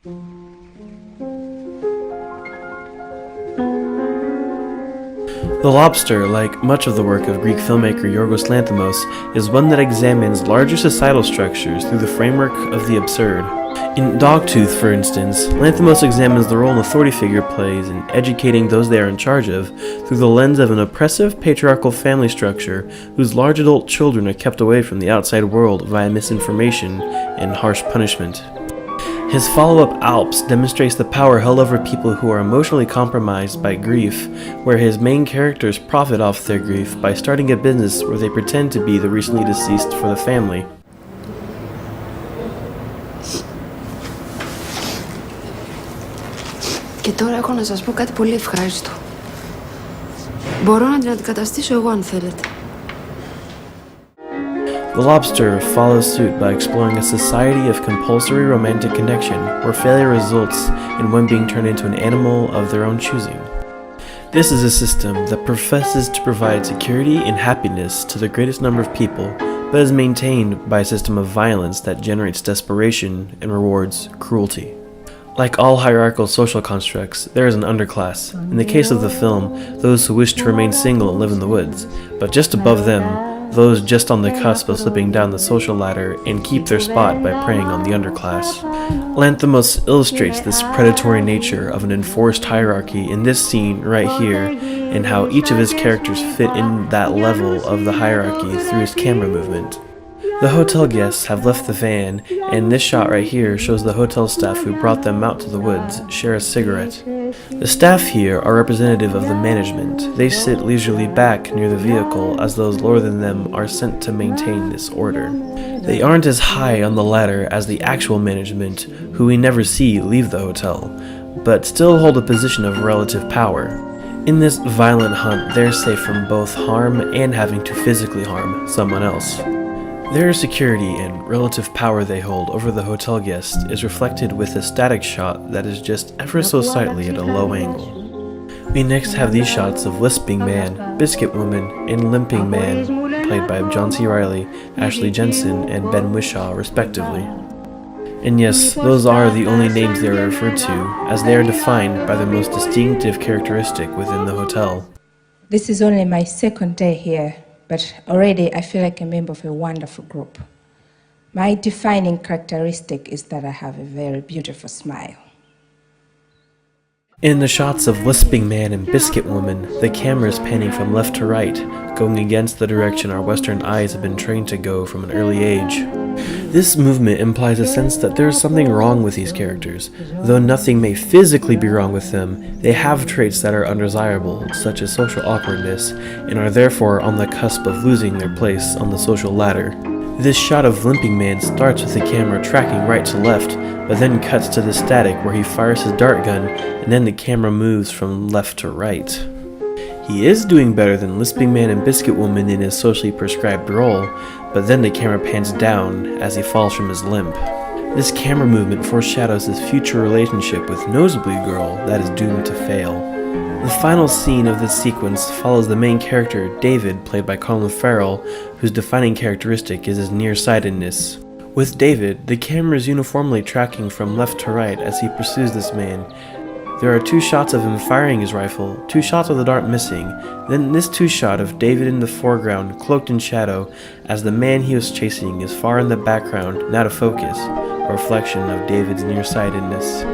The Lobster, like much of the work of Greek filmmaker Yorgos Lanthimos, is one that examines larger societal structures through the framework of the absurd. In Dogtooth, for instance, Lanthimos examines the role an authority figure plays in educating those they are in charge of through the lens of an oppressive patriarchal family structure whose large adult children are kept away from the outside world via misinformation and harsh punishment. His follow-up Alps demonstrates the power held over people who are emotionally compromised by grief, where his main characters profit off their grief by starting a business where they pretend to be the recently deceased for the family. Και τώρα έχω να σας πω κάτι πολύ ευχάριστο. Μπορώ να την αντικαταστήσω εγώ αν θέλετε. The Lobster follows suit by exploring a society of compulsory romantic connection where failure results in one being turned into an animal of their own choosing. This is a system that professes to provide security and happiness to the greatest number of people, but is maintained by a system of violence that generates desperation and rewards cruelty. Like all hierarchical social constructs, there is an underclass. In the case of the film, those who wish to remain single and live in the woods, but just above them, those just on the cusp of slipping down the social ladder and keep their spot by preying on the underclass. Lanthimos illustrates this predatory nature of an enforced hierarchy in this scene right here, and how each of his characters fit in that level of the hierarchy through his camera movement. The hotel guests have left the van, and this shot right here shows the hotel staff who brought them out to the woods share a cigarette. The staff here are representative of the management. They sit leisurely back near the vehicle as those lower than them are sent to maintain this order. They aren't as high on the ladder as the actual management, who we never see leave the hotel, but still hold a position of relative power. In this violent hunt, they're safe from both harm and having to physically harm someone else. Their security and relative power they hold over the hotel guest is reflected with a static shot that is just ever so slightly at a low angle. We next have these shots of Lisping Man, Biscuit Woman, and Limping Man, played by John C. Reilly, Ashley Jensen, and Ben Whishaw respectively. And yes, those are the only names they are referred to, as they are defined by the most distinctive characteristic within the hotel. This is only my second day here, but already I feel like a member of a wonderful group. My defining characteristic is that I have a very beautiful smile. In the shots of Lisping Man and Biscuit Woman, the camera is panning from left to right, going against the direction our Western eyes have been trained to go from an early age. This movement implies a sense that there is something wrong with these characters. Though nothing may physically be wrong with them, they have traits that are undesirable, such as social awkwardness, and are therefore on the cusp of losing their place on the social ladder. This shot of Limping Man starts with the camera tracking right to left, but then cuts to the static where he fires his dart gun, and then the camera moves from left to right. He is doing better than Lisping Man and Biscuit Woman in his socially prescribed role, but then the camera pans down as he falls from his limp. This camera movement foreshadows his future relationship with Nosebleed Girl that is doomed to fail. The final scene of this sequence follows the main character, David, played by Colin Farrell, whose defining characteristic is his nearsightedness. With David, the camera is uniformly tracking from left to right as he pursues this man. There are 2 shots of him firing his rifle, 2 shots of the dart missing, then this 2 shot of David in the foreground, cloaked in shadow, as the man he was chasing is far in the background, and out of focus, a reflection of David's nearsightedness.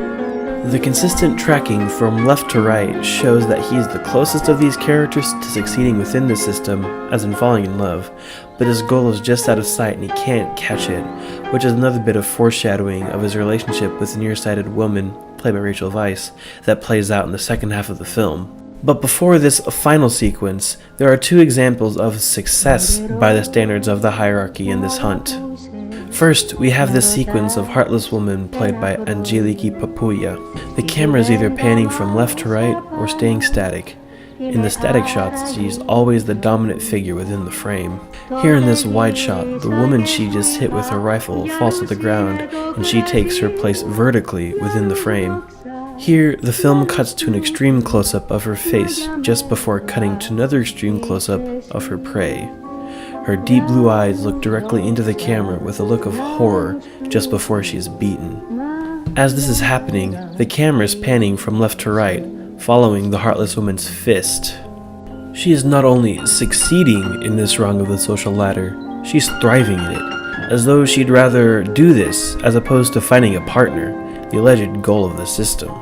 The consistent tracking from left to right shows that he is the closest of these characters to succeeding within the system, as in falling in love, but his goal is just out of sight and he can't catch it, which is another bit of foreshadowing of his relationship with the nearsighted woman, played by Rachel Weisz, that plays out in the second half of the film. But before this final sequence, there are 2 examples of success by the standards of the hierarchy in this hunt. First, we have this sequence of Heartless Woman played by Angeliki Papuya. The camera is either panning from left to right or staying static. In the static shots, she's always the dominant figure within the frame. Here in this wide shot, the woman she just hit with her rifle falls to the ground and she takes her place vertically within the frame. Here, the film cuts to an extreme close-up of her face just before cutting to another extreme close-up of her prey. Her deep blue eyes look directly into the camera with a look of horror just before she is beaten. As this is happening, the camera is panning from left to right, following the heartless woman's fist. She is not only succeeding in this rung of the social ladder, she's thriving in it, as though she'd rather do this as opposed to finding a partner, the alleged goal of the system.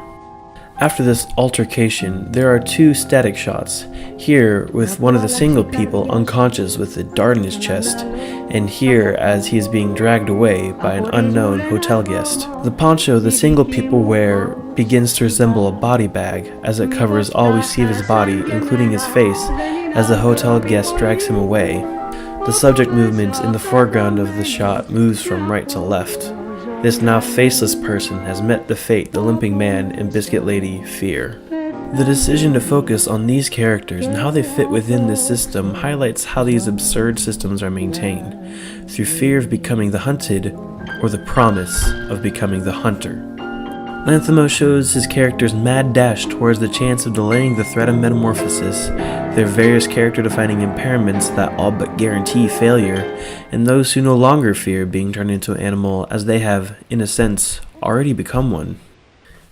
After this altercation, there are two static shots, here with one of the single people unconscious with a dart in his chest, and here as he is being dragged away by an unknown hotel guest. The poncho the single people wear begins to resemble a body bag, as it covers all we see of his body, including his face, as the hotel guest drags him away. The subject movement in the foreground of the shot moves from right to left. This now faceless person has met the fate the limping man and biscuit lady fear. The decision to focus on these characters and how they fit within this system highlights how these absurd systems are maintained, through fear of becoming the hunted or the promise of becoming the hunter. Lanthimos shows his characters' mad dash towards the chance of delaying the threat of metamorphosis, their various character-defining impairments that all but guarantee failure, and those who no longer fear being turned into an animal as they have, in a sense, already become one.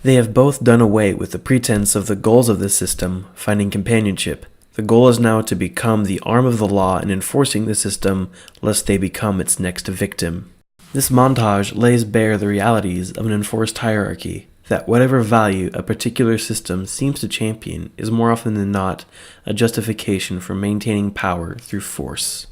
They have both done away with the pretense of the goals of this system, finding companionship. The goal is now to become the arm of the law in enforcing the system, lest they become its next victim. This montage lays bare the realities of an enforced hierarchy, that whatever value a particular system seems to champion is more often than not a justification for maintaining power through force.